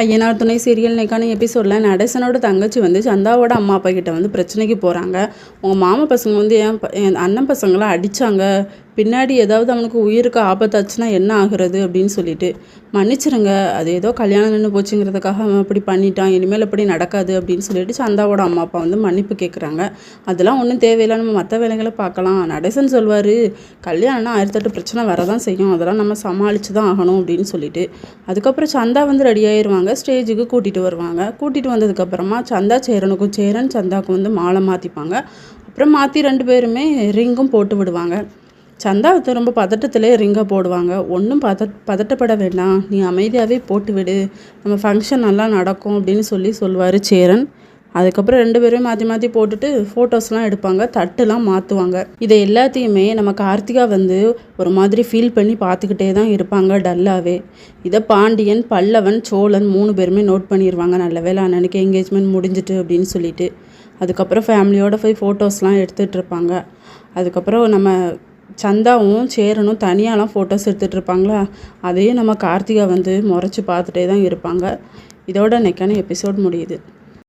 ஐயனார் துணை சீரியல் இன்னைக்கான எபிசோடில் நடேசனோட தங்கச்சி வந்து சந்தாவோட அம்மா அப்பா கிட்ட வந்து பிரச்சனைக்கு போகிறாங்க. உங்கள் மாமா பசங்க வந்து என் அண்ணன் பசங்களாம் அடித்தாங்க, பின்னாடி ஏதாவது அவனுக்கு உயிருக்கு ஆபத்தாச்சுன்னா என்ன ஆகுறது அப்படின்னு சொல்லிட்டு, மன்னிச்சிருங்க, அது ஏதோ கல்யாணம் நின்று போச்சுங்கிறதுக்காக அவன் அப்படி பண்ணிட்டான், இனிமேல் அப்படி நடக்காது அப்படின்னு சொல்லிட்டு சந்தாவோட அம்மா அப்பா வந்து மன்னிப்பு கேட்குறாங்க. அதெல்லாம் ஒன்றும் தேவையில்லை, நம்ம மற்ற வேலைகளை பார்க்கலாம். நடேசன் சொல்வார், கல்யாணம்னா 1008 பிரச்சனை வரதான் செய்யும், அதெல்லாம் நம்ம சமாளித்து தான் ஆகணும் அப்படின்னு சொல்லிட்டு, அதுக்கப்புறம் சந்தா வந்து ரெடி ஆயிடுவாங்க. ஸ்டேஜுக்கு கூட்டிகிட்டு வருவாங்க. கூட்டிகிட்டு வந்ததுக்கப்புறமா சந்தா சேரனுக்கும், சேரன் சந்தாவுக்கும் வந்து மாலை மாற்றிப்பாங்க. அப்புறம் மாற்றி 2 பேருமே ரிங்கும் போட்டு விடுவாங்க. சந்தா வந்து ரொம்ப பதட்டத்திலே ரிங்கை போடுவாங்க. ஒன்றும் பதட்டப்பட வேண்டாம், நீ அமைதியாகவே போட்டு விடு, நம்ம ஃபங்க்ஷன் நல்லா நடக்கும் அப்படின்னு சொல்லுவார் சேரன். அதுக்கப்புறம் 2 பேரும் மாற்றி மாற்றி போட்டுட்டு ஃபோட்டோஸ்லாம் எடுப்பாங்க, தட்டுலாம் மாற்றுவாங்க. இதை எல்லாத்தையுமே நம்ம கார்த்திகா வந்து ஒரு மாதிரி ஃபீல் பண்ணி பார்த்துக்கிட்டே தான் இருப்பாங்க டல்லாகவே. இதை பாண்டியன், பல்லவன், சோழன் 3 பேருமே நோட் பண்ணிடுவாங்க. நல்ல வேளை அண்ணனுக்கு என்கேஜ்மெண்ட் முடிஞ்சிட்டு அப்படின்னு சொல்லிட்டு. அதுக்கப்புறம் ஃபேமிலியோடு போய் ஃபோட்டோஸ்லாம் எடுத்துகிட்டு இருப்பாங்க. அதுக்கப்புறம் நம்ம சந்தாவும் சேரனும் தனியாலாம் ஃபோட்டோஸ் எடுத்துகிட்டு இருப்பாங்களா, அதையும் நம்ம கார்த்திகா வந்து முறைச்சி பார்த்துட்டே தான் இருப்பாங்க. இதோட இன்னைக்கான எபிசோட் முடியுது.